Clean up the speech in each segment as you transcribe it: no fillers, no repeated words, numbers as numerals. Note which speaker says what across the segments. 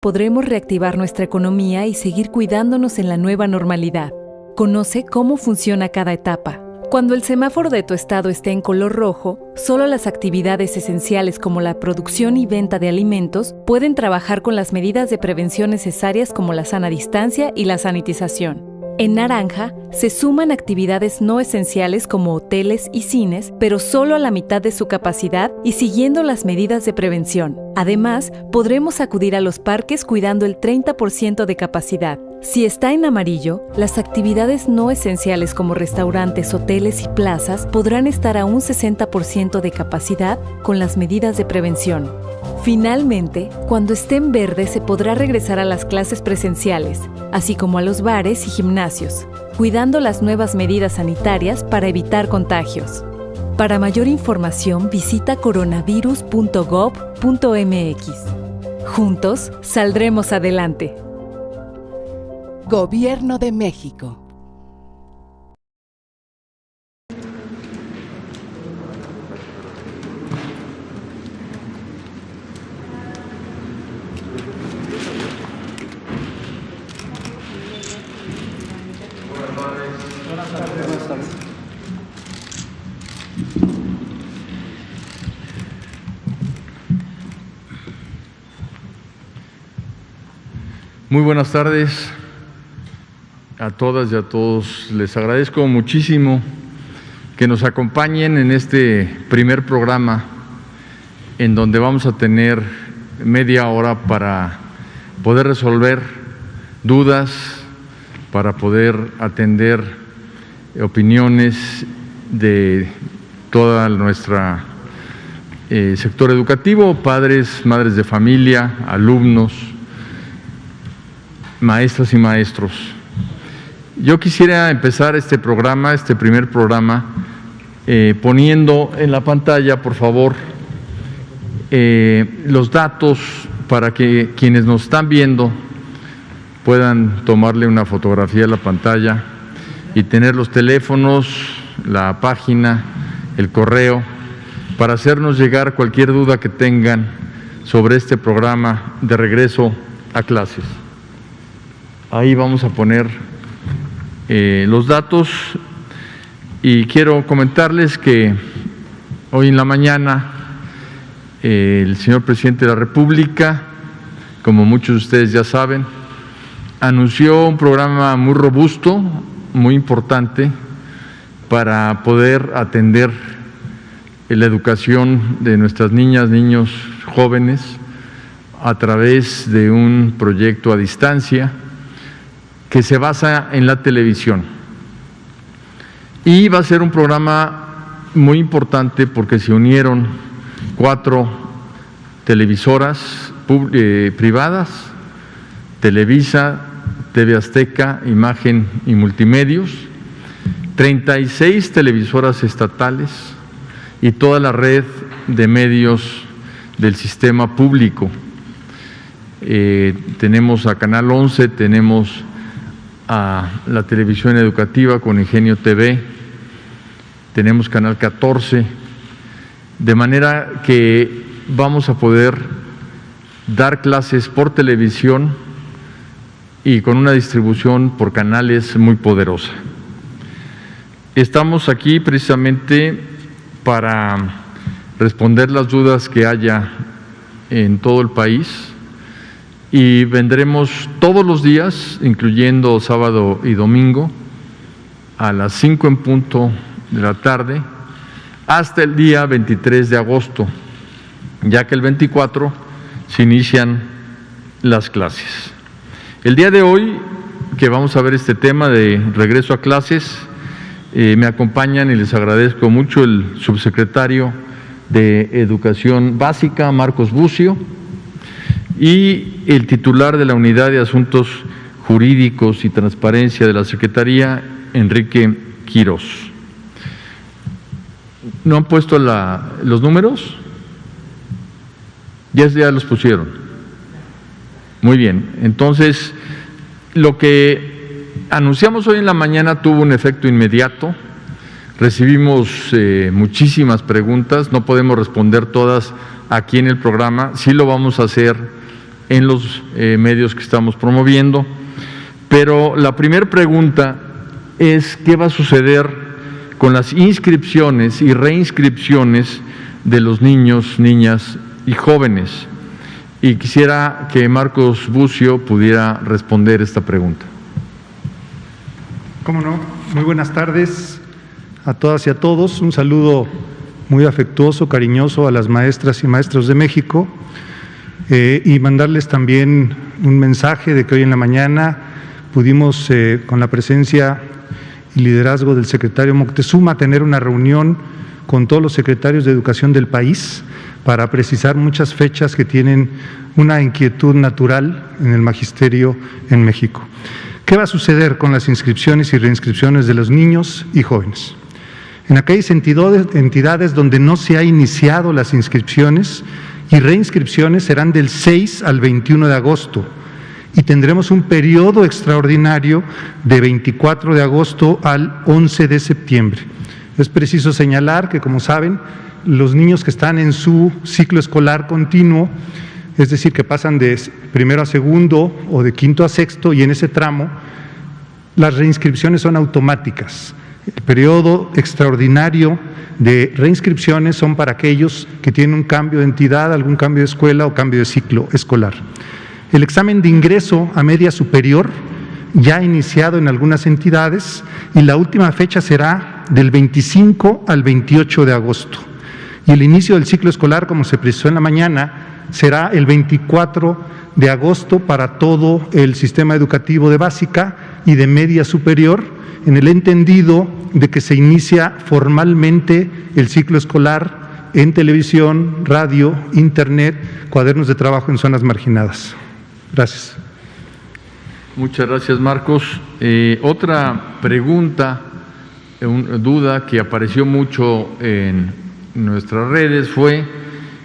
Speaker 1: podremos reactivar nuestra economía y seguir cuidándonos en la nueva normalidad. Conoce cómo funciona cada etapa. Cuando el semáforo de tu estado esté en color rojo, solo las actividades esenciales como la producción y venta de alimentos pueden trabajar con las medidas de prevención necesarias como la sana distancia y la sanitización. En naranja, se suman actividades no esenciales como hoteles y cines, pero solo a la mitad de su capacidad y siguiendo las medidas de prevención. Además, podremos acudir a los parques cuidando el 30% de capacidad. Si está en amarillo, las actividades no esenciales como restaurantes, hoteles y plazas podrán estar a un 60% de capacidad con las medidas de prevención. Finalmente, cuando esté en verde se podrá regresar a las clases presenciales, así como a los bares y gimnasios, cuidando las nuevas medidas sanitarias para evitar contagios. Para mayor información visita coronavirus.gov.mx. Juntos saldremos adelante.
Speaker 2: Gobierno de México.
Speaker 3: Muy buenas tardes a todas y a todos. Les agradezco muchísimo que nos acompañen en este primer programa en donde vamos a tener media hora para poder resolver dudas, para poder atender opiniones de toda nuestra sector educativo, padres, madres de familia, alumnos, maestras y maestros. Yo quisiera empezar este primer programa, poniendo en la pantalla, por favor, los datos para que quienes nos están viendo puedan tomarle una fotografía a la pantalla y tener los teléfonos, la página, el correo, para hacernos llegar cualquier duda que tengan sobre este programa de regreso a clases. Ahí vamos a poner los datos y quiero comentarles que hoy en la mañana el señor presidente de la República, como muchos de ustedes ya saben, anunció un programa muy robusto, muy importante para poder atender la educación de nuestras niñas, niños, jóvenes a través de un proyecto a distancia que se basa en la televisión. Y va a ser un programa muy importante porque se unieron 4 televisoras privadas, Televisa, TV Azteca, Imagen y Multimedios, 36 televisoras estatales y toda la red de medios del sistema público. Tenemos a Canal 11, tenemos a la televisión educativa con Ingenio TV, tenemos Canal 14, de manera que vamos a poder dar clases por televisión y con una distribución por canales muy poderosa. Estamos aquí precisamente para responder las dudas que haya en todo el país y vendremos todos los días, incluyendo sábado y domingo, a las 5 en punto de la tarde, hasta el día 23 de agosto, ya que el 24 se inician las clases. El día de hoy, que vamos a ver este tema de regreso a clases, me acompañan y les agradezco mucho el subsecretario de Educación Básica, Marcos Bucio, y el titular de la Unidad de Asuntos Jurídicos y Transparencia de la Secretaría, Enrique Quirós. ¿No han puesto los números? Ya los pusieron. Muy bien, entonces lo que anunciamos hoy en la mañana tuvo un efecto inmediato. Recibimos muchísimas preguntas, no podemos responder todas aquí en el programa, sí lo vamos a hacer en los medios que estamos promoviendo. Pero la primera pregunta es ¿qué va a suceder con las inscripciones y reinscripciones de los niños, niñas y jóvenes? Y quisiera que Marcos Bucio pudiera responder esta pregunta.
Speaker 2: Cómo no, muy buenas tardes a todas y a todos. Un saludo muy afectuoso, cariñoso a las maestras y maestros de México y mandarles también un mensaje de que hoy en la mañana pudimos, con la presencia y liderazgo del secretario Moctezuma, tener una reunión con todos los secretarios de educación del país para precisar muchas fechas que tienen una inquietud natural en el magisterio en México. ¿Qué va a suceder con las inscripciones y reinscripciones de los niños y jóvenes? En aquellas entidades donde no se ha iniciado las inscripciones y reinscripciones serán del 6 al 21 de agosto y tendremos un periodo extraordinario de 24 de agosto al 11 de septiembre. Es preciso señalar que, como saben, los niños que están en su ciclo escolar continuo, es decir, que pasan de primero a segundo o de quinto a sexto, y en ese tramo las reinscripciones son automáticas. El periodo extraordinario de reinscripciones son para aquellos que tienen un cambio de entidad, algún cambio de escuela o cambio de ciclo escolar. El examen de ingreso a media superior ya ha iniciado en algunas entidades y la última fecha será del 25 al 28 de agosto. Y el inicio del ciclo escolar, como se precisó en la mañana, será el 24 de agosto para todo el sistema educativo de básica y de media superior, en el entendido de que se inicia formalmente el ciclo escolar en televisión, radio, internet, cuadernos de trabajo en zonas marginadas. Gracias.
Speaker 3: Muchas gracias, Marcos. Otra pregunta, duda que apareció mucho en nuestras redes fue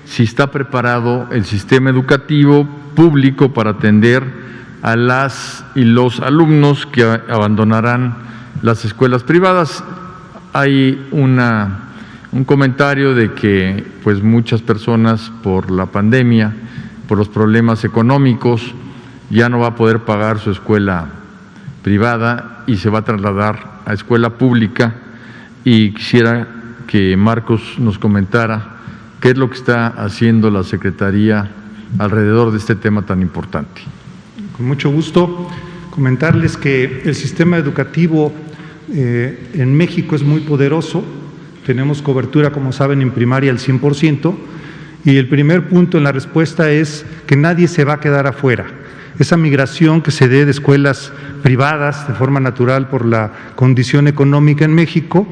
Speaker 3: si está preparado el sistema educativo público para atender a las y los alumnos que abandonarán las escuelas privadas. Hay un comentario de que pues muchas personas por la pandemia, por los problemas económicos, ya no va a poder pagar su escuela privada y se va a trasladar a escuela pública, y quisiera que Marcos nos comentara qué es lo que está haciendo la Secretaría alrededor de este tema tan importante.
Speaker 2: Con mucho gusto comentarles que el sistema educativo en México es muy poderoso. Tenemos cobertura, como saben, en primaria al 100%, y el primer punto en la respuesta es que nadie se va a quedar afuera. Esa migración que se dé de escuelas privadas de forma natural por la condición económica en México,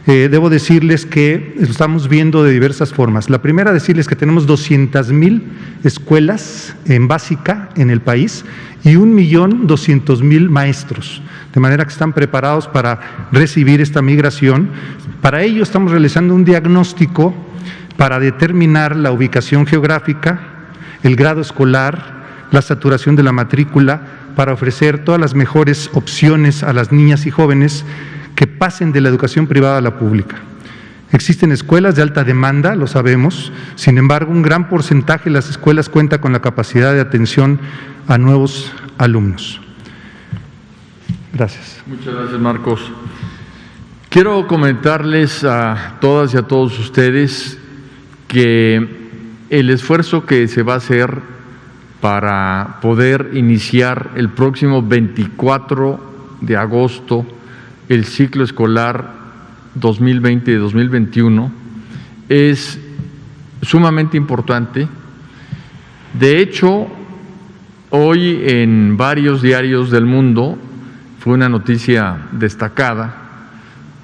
Speaker 2: debo decirles que lo estamos viendo de diversas formas. La primera, decirles que tenemos 200,000 escuelas en básica en el país y 1,200,000 maestros, de manera que están preparados para recibir esta migración. Para ello estamos realizando un diagnóstico para determinar la ubicación geográfica, el grado escolar, la saturación de la matrícula, para ofrecer todas las mejores opciones a las niñas y jóvenes que pasen de la educación privada a la pública. Existen escuelas de alta demanda, lo sabemos, sin embargo, un gran porcentaje de las escuelas cuenta con la capacidad de atención a nuevos alumnos. Gracias.
Speaker 3: Muchas gracias, Marcos. Quiero comentarles a todas y a todos ustedes que el esfuerzo que se va a hacer para poder iniciar el próximo 24 de agosto el ciclo escolar 2020-2021 es sumamente importante. De hecho, hoy en varios diarios del mundo fue una noticia destacada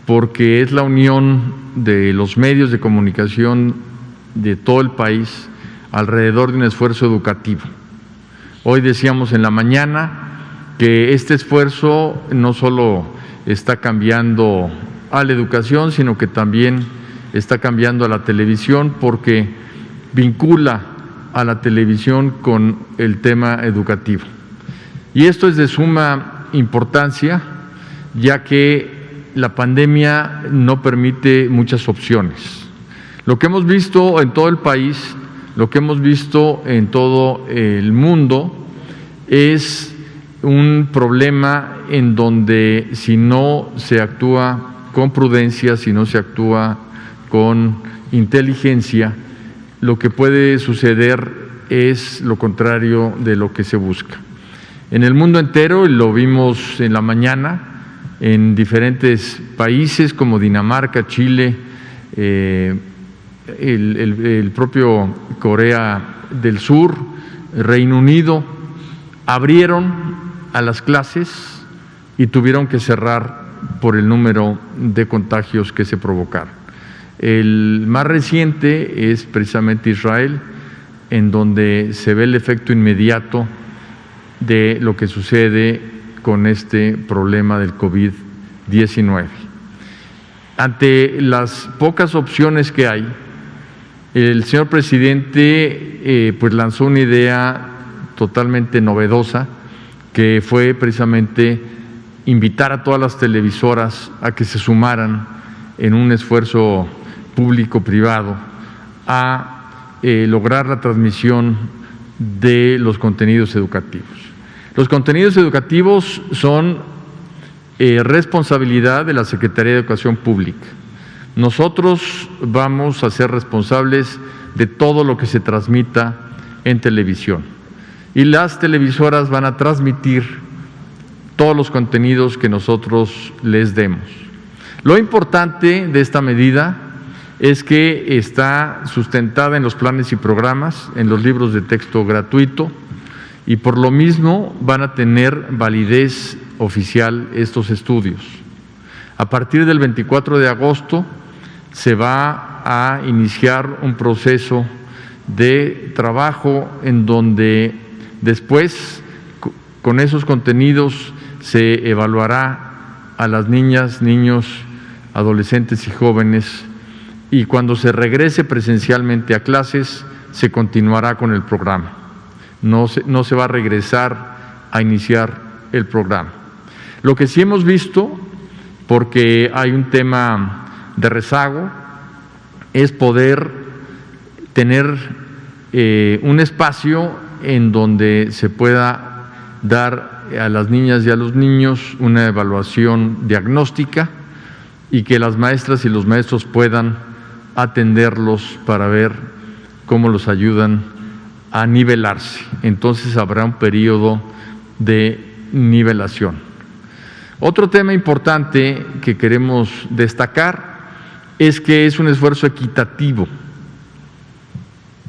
Speaker 3: porque es la unión de los medios de comunicación de todo el país alrededor de un esfuerzo educativo. Hoy decíamos en la mañana que este esfuerzo no solo está cambiando a la educación, sino que también está cambiando a la televisión, porque vincula a la televisión con el tema educativo. Y esto es de suma importancia, ya que la pandemia no permite muchas opciones. Lo que hemos visto en todo el país, lo que hemos visto en todo el mundo es un problema en donde si no se actúa con prudencia, si no se actúa con inteligencia, lo que puede suceder es lo contrario de lo que se busca. En el mundo entero, y lo vimos en la mañana, en diferentes países como Dinamarca, Chile, el propio Corea del Sur, Reino Unido, abrieron a las clases y tuvieron que cerrar por el número de contagios que se provocaron. El más reciente es precisamente Israel, en donde se ve el efecto inmediato de lo que sucede con este problema del COVID-19. Ante las pocas opciones que hay, el señor presidente pues lanzó una idea totalmente novedosa, que fue precisamente invitar a todas las televisoras a que se sumaran en un esfuerzo público-privado a lograr la transmisión de los contenidos educativos. Los contenidos educativos son responsabilidad de la Secretaría de Educación Pública. Nosotros vamos a ser responsables de todo lo que se transmita en televisión y las televisoras van a transmitir todos los contenidos que nosotros les demos. Lo importante de esta medida es que está sustentada en los planes y programas, en los libros de texto gratuito, y por lo mismo van a tener validez oficial estos estudios. A partir del 24 de agosto se va a iniciar un proceso de trabajo en donde después con esos contenidos se evaluará a las niñas, niños, adolescentes y jóvenes, y cuando se regrese presencialmente a clases se continuará con el programa. No se va a regresar a iniciar el programa. Lo que sí hemos visto, porque hay un tema de rezago, es poder tener un espacio en donde se pueda dar a las niñas y a los niños una evaluación diagnóstica y que las maestras y los maestros puedan atenderlos para ver cómo los ayudan a nivelarse. Entonces habrá un periodo de nivelación. Otro tema importante que queremos destacar es que es un esfuerzo equitativo.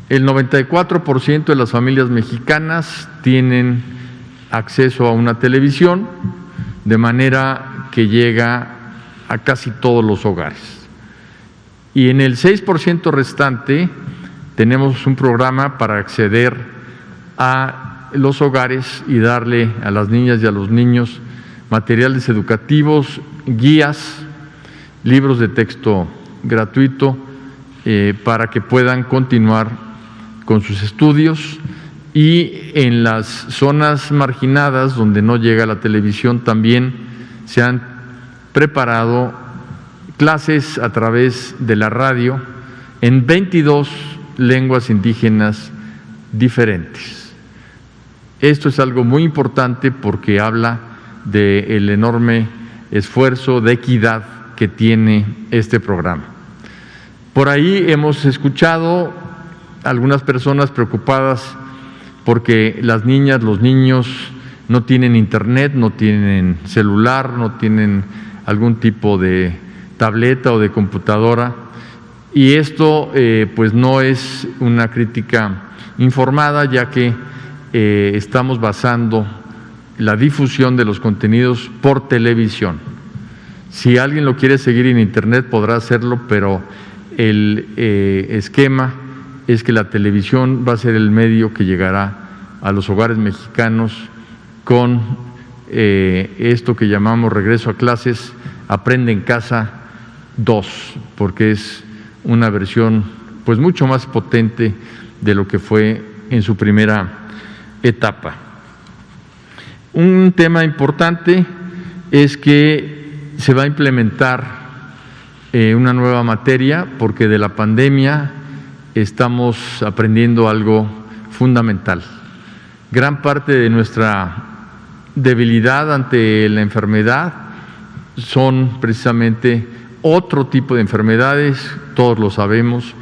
Speaker 3: El 94% de las familias mexicanas tienen acceso a una televisión, de manera que llega a casi todos los hogares. Y en el 6% restante tenemos un programa para acceder a los hogares y darle a las niñas y a los niños materiales educativos, guías, libros de texto gratuito para que puedan continuar con sus estudios. Y en las zonas marginadas donde no llega la televisión también se han preparado clases a través de la radio en 22 lenguas indígenas diferentes. Esto es algo muy importante porque habla del enorme esfuerzo de equidad que tiene este programa. Por ahí hemos escuchado algunas personas preocupadas porque las niñas, los niños no tienen internet, no tienen celular, no tienen algún tipo de tableta o de computadora, y esto pues no es una crítica informada, ya que estamos basando la difusión de los contenidos por televisión. Si alguien lo quiere seguir en internet podrá hacerlo, pero el esquema es que la televisión va a ser el medio que llegará a los hogares mexicanos con esto que llamamos regreso a clases, Aprende en Casa 2, porque es una versión pues mucho más potente de lo que fue en su primera etapa. Un tema importante es que se va a implementar una nueva materia, porque de la pandemia estamos aprendiendo algo fundamental. Gran parte de nuestra debilidad ante la enfermedad son precisamente otro tipo de enfermedades, todos lo sabemos,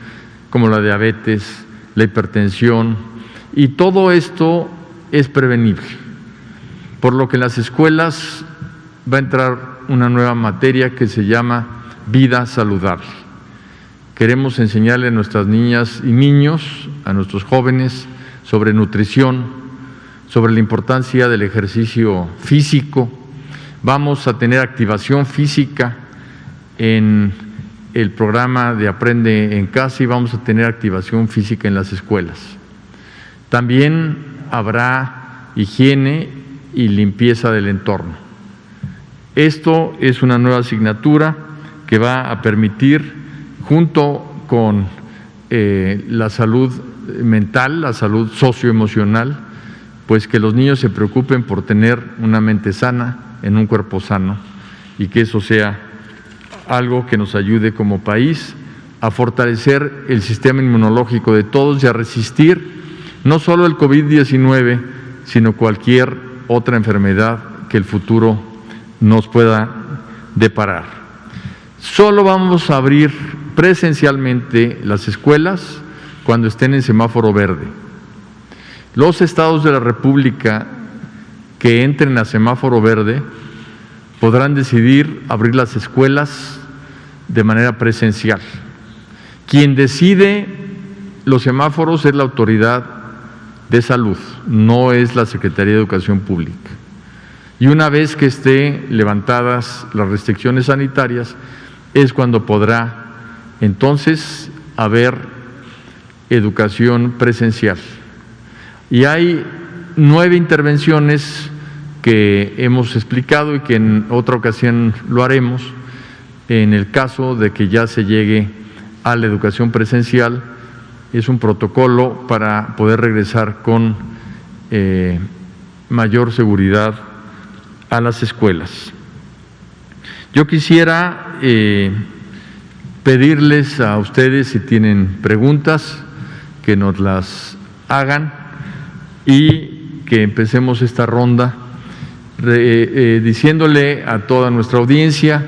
Speaker 3: como la diabetes, la hipertensión, y todo esto es prevenible. Por lo que en las escuelas va a entrar una nueva materia que se llama vida saludable. Queremos enseñarle a nuestras niñas y niños, a nuestros jóvenes, sobre nutrición, sobre la importancia del ejercicio físico. Vamos a tener activación física en el programa de Aprende en Casa y vamos a tener activación física en las escuelas. También habrá higiene y limpieza del entorno. Esto es una nueva asignatura que va a permitir, junto con la salud mental, la salud socioemocional, pues que los niños se preocupen por tener una mente sana en un cuerpo sano y que eso sea algo que nos ayude como país a fortalecer el sistema inmunológico de todos y a resistir no solo el COVID-19, sino cualquier otra enfermedad que el futuro nos pueda deparar. Solo vamos a abrir presencialmente las escuelas cuando estén en semáforo verde. Los estados de la República que entren a semáforo verde podrán decidir abrir las escuelas de manera presencial. Quien decide los semáforos es la autoridad de salud, no es la Secretaría de Educación Pública. Y una vez que estén levantadas las restricciones sanitarias, es cuando podrá entonces haber educación presencial. Y hay 9 intervenciones que hemos explicado y que en otra ocasión lo haremos en el caso de que ya se llegue a la educación presencial. Es un protocolo para poder regresar con mayor seguridad a las escuelas. Yo quisiera pedirles a ustedes, si tienen preguntas, que nos las hagan y que empecemos esta ronda diciéndole a toda nuestra audiencia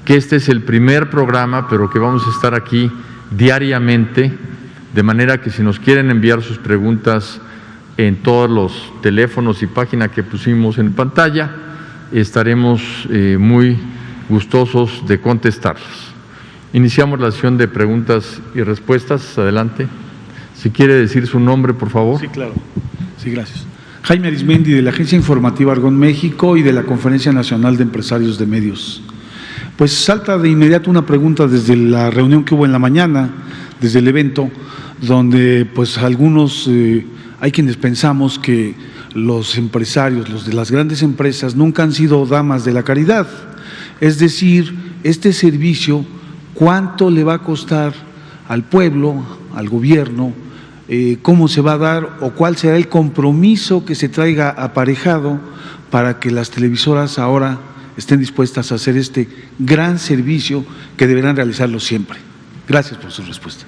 Speaker 3: que este es el primer programa, pero que vamos a estar aquí diariamente, de manera que si nos quieren enviar sus preguntas en todos los teléfonos y páginas que pusimos en pantalla, estaremos muy gustosos de contestarlas. Iniciamos la sesión de preguntas y respuestas. Adelante. Si quiere decir su nombre, por favor.
Speaker 4: Sí, claro. Sí, gracias. Jaime Arismendi, de la Agencia Informativa Argón México y de la Conferencia Nacional de Empresarios de Medios. Pues salta de inmediato una pregunta desde la reunión que hubo en la mañana, desde el evento, donde pues algunos, hay quienes pensamos que los empresarios, los de las grandes empresas, nunca han sido damas de la caridad. Es decir, este servicio, ¿cuánto le va a costar al pueblo, al gobierno? ¿Cómo se va a dar o cuál será el compromiso que se traiga aparejado para que las televisoras ahora estén dispuestas a hacer este gran servicio que deberán realizarlo siempre? Gracias por su respuesta.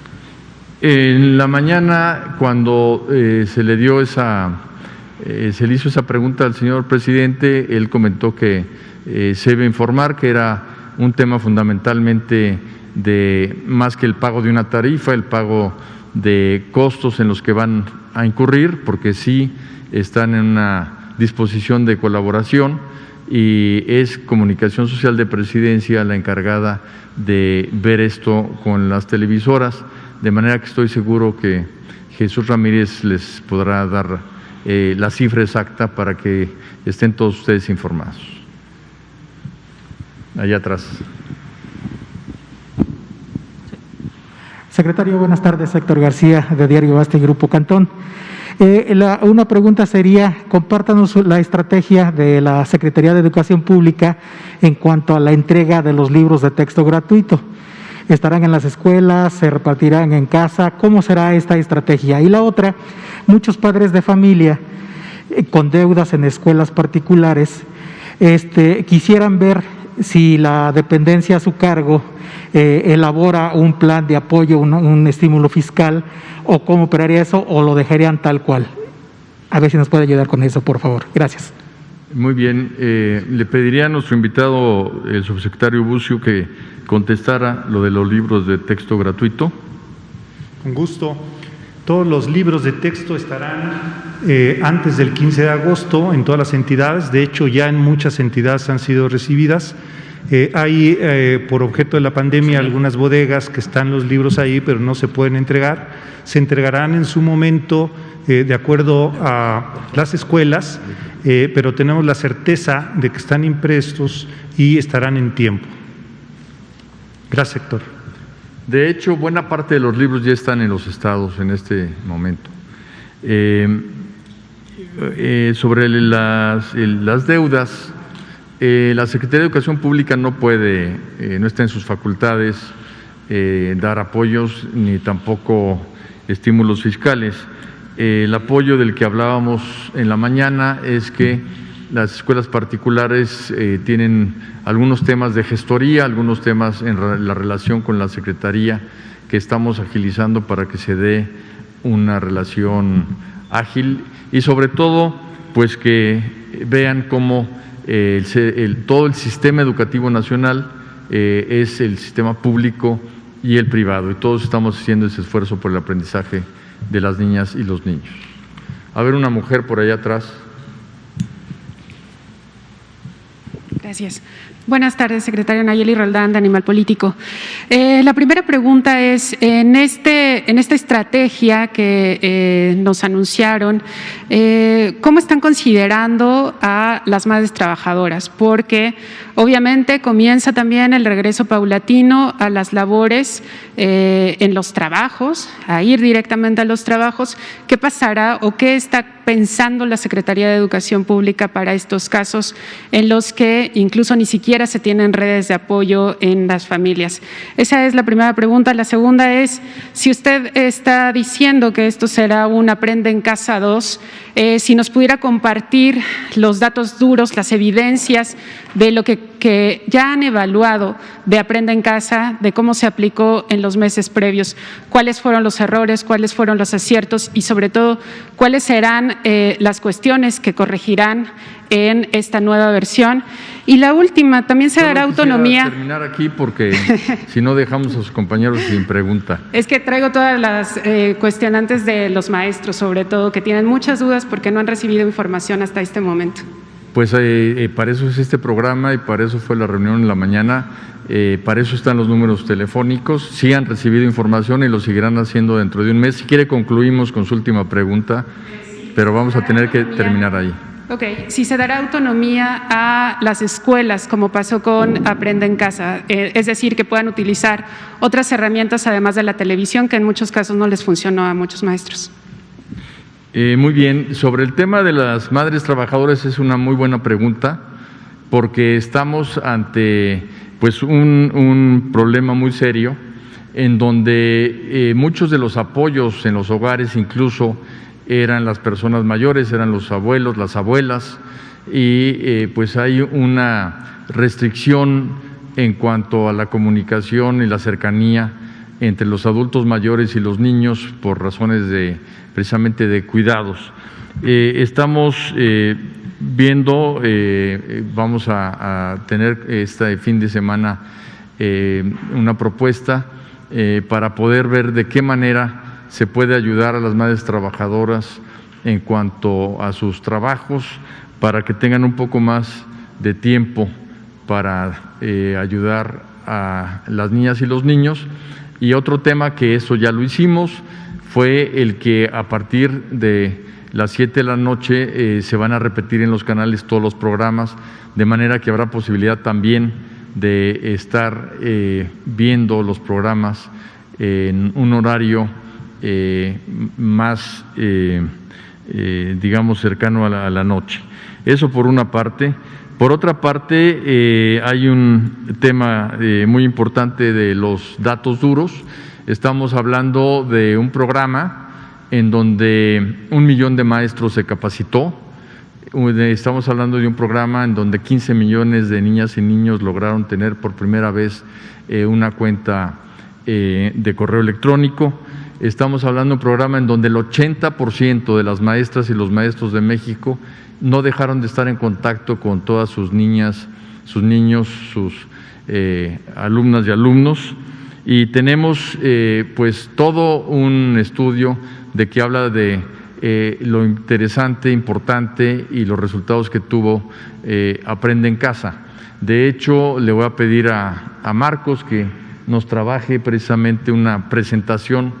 Speaker 3: En la mañana, cuando se le dio se le hizo esa pregunta al señor presidente, él comentó que se debe informar que era un tema fundamentalmente de más que el pago de una tarifa, el pago de costos en los que van a incurrir, porque sí están en una disposición de colaboración y es Comunicación Social de Presidencia la encargada de ver esto con las televisoras, de manera que estoy seguro que Jesús Ramírez les podrá dar la cifra exacta para que estén todos ustedes informados. Allá atrás.
Speaker 5: Secretario, buenas tardes. Héctor García, de Diario Basta y Grupo Cantón. Una pregunta sería, compártanos la estrategia de la Secretaría de Educación Pública en cuanto a la entrega de los libros de texto gratuito. ¿Estarán en las escuelas? ¿Se repartirán en casa? ¿Cómo será esta estrategia? Y la otra, muchos padres de familia con deudas en escuelas particulares quisieran ver si la dependencia a su cargo elabora un plan de apoyo, un estímulo fiscal, o cómo operaría eso, o lo dejarían tal cual. A ver si nos puede ayudar con eso, por favor. Gracias.
Speaker 3: Muy bien. Le pediría a nuestro invitado, el subsecretario Bucio, que contestara lo de los libros de texto gratuito.
Speaker 2: Con gusto. Todos los libros de texto estarán antes del 15 de agosto en todas las entidades. De hecho, ya en muchas entidades han sido recibidas. Hay, por objeto de la pandemia, algunas bodegas que están los libros ahí, pero no se pueden entregar. Se entregarán en su momento de acuerdo a las escuelas, pero tenemos la certeza de que están impresos y estarán en tiempo. Gracias, Héctor.
Speaker 3: De hecho, buena parte de los libros ya están en los estados en este momento. Sobre las deudas, la Secretaría de Educación Pública no puede, no está en sus facultades dar apoyos ni tampoco estímulos fiscales. El apoyo del que hablábamos en la mañana es que las escuelas particulares tienen algunos temas de gestoría, algunos temas en la relación con la Secretaría que estamos agilizando para que se dé una relación ágil y sobre todo pues que vean cómo todo el sistema educativo nacional es el sistema público y el privado y todos estamos haciendo ese esfuerzo por el aprendizaje de las niñas y los niños. A ver, una mujer por allá atrás.
Speaker 6: Gracias. Buenas tardes, secretario Nayeli Roldán, de Animal Político. La primera pregunta es, en esta estrategia que nos anunciaron, ¿cómo están considerando a las madres trabajadoras? Porque obviamente comienza también el regreso paulatino a las labores en los trabajos, a ir directamente a los trabajos. ¿Qué pasará o qué está pensando la Secretaría de Educación Pública para estos casos en los que incluso ni siquiera se tienen redes de apoyo en las familias? Esa es la primera pregunta. La segunda es, si usted está diciendo que esto será un Aprende en Casa 2, si nos pudiera compartir los datos duros, las evidencias de lo que ya han evaluado de Aprende en Casa, de cómo se aplicó en los meses previos, cuáles fueron los errores, cuáles fueron los aciertos y sobre todo cuáles serán las cuestiones que corregirán en esta nueva versión. Y la última, también se dará autonomía.
Speaker 3: Terminar aquí porque si no dejamos a sus compañeros sin pregunta.
Speaker 6: Es que traigo todas las cuestionantes de los maestros, sobre todo, que tienen muchas dudas porque no han recibido información hasta este momento.
Speaker 3: Pues para eso es este programa y para eso fue la reunión en la mañana. Para eso están los números telefónicos. Sí han recibido información y lo seguirán haciendo dentro de un mes. Si quiere concluimos con su última pregunta, pero vamos a tener que terminar ahí.
Speaker 6: Ok, si se dará autonomía a las escuelas, como pasó con Aprende en Casa, es decir, que puedan utilizar otras herramientas además de la televisión, que en muchos casos no les funcionó a muchos maestros.
Speaker 3: Muy bien, sobre el tema de las madres trabajadoras es una muy buena pregunta, porque estamos ante pues un problema muy serio, en donde muchos de los apoyos en los hogares incluso eran las personas mayores, eran los abuelos, las abuelas, y pues hay una restricción en cuanto a la comunicación y la cercanía entre los adultos mayores y los niños por razones precisamente de cuidados. Estamos viendo, vamos a tener este fin de semana una propuesta para poder ver de qué manera se puede ayudar a las madres trabajadoras en cuanto a sus trabajos para que tengan un poco más de tiempo para ayudar a las niñas y los niños. Y otro tema que eso ya lo hicimos fue el que a partir de las 7 de la noche se van a repetir en los canales todos los programas, de manera que habrá posibilidad también de estar viendo los programas en un horario más, digamos, cercano a la noche. Eso por una parte. Por otra parte, hay un tema muy importante de los datos duros. Estamos hablando de un programa en donde 1 millón de maestros se capacitó, Estamos hablando de un programa en donde 15 millones de niñas y niños lograron tener por primera vez una cuenta de correo electrónico. Estamos hablando de un programa en donde el 80% de las maestras y los maestros de México no dejaron de estar en contacto con todas sus niñas, sus niños, sus alumnas y alumnos. Y tenemos pues todo un estudio de que habla de lo interesante, importante y los resultados que tuvo Aprende en Casa. De hecho, le voy a pedir a Marcos que nos trabaje precisamente una presentación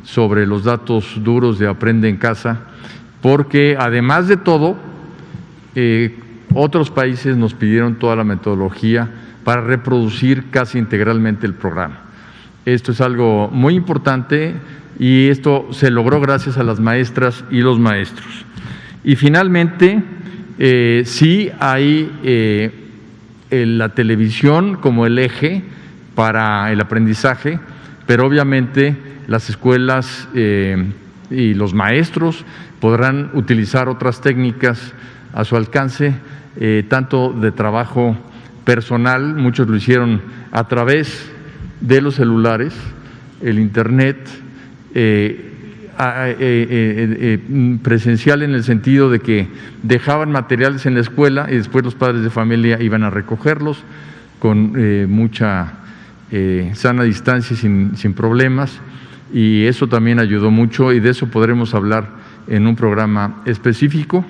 Speaker 3: sobre los datos duros de Aprende en Casa, porque además de todo, otros países nos pidieron toda la metodología para reproducir casi integralmente el programa. Esto es algo muy importante y esto se logró gracias a las maestras y los maestros. Y finalmente, sí hay la televisión como el eje para el aprendizaje, pero obviamente las escuelas y los maestros podrán utilizar otras técnicas a su alcance, tanto de trabajo personal, muchos lo hicieron a través de los celulares, el internet, presencial en el sentido de que dejaban materiales en la escuela y después los padres de familia iban a recogerlos con mucha sana distancia y sin problemas, y eso también ayudó mucho y de eso podremos hablar en un programa específico.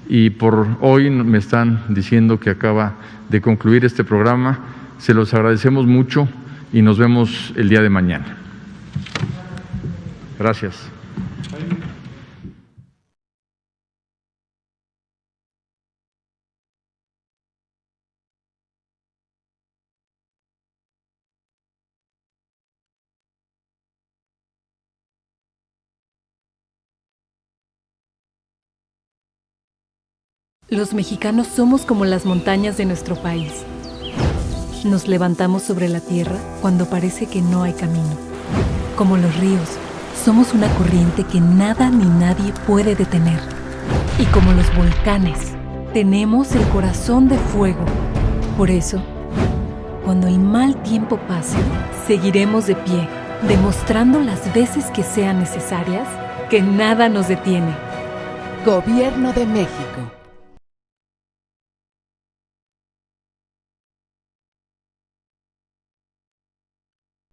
Speaker 3: Y por hoy me están diciendo que acaba de concluir este programa. Se los agradecemos mucho y nos vemos el día de mañana. Gracias.
Speaker 1: Los mexicanos somos como las montañas de nuestro país. Nos levantamos sobre la tierra cuando parece que no hay camino. Como los ríos, somos una corriente que nada ni nadie puede detener. Y como los volcanes, tenemos el corazón de fuego. Por eso, cuando el mal tiempo pase, seguiremos de pie, demostrando las veces que sean necesarias que nada nos detiene.
Speaker 7: Gobierno de México.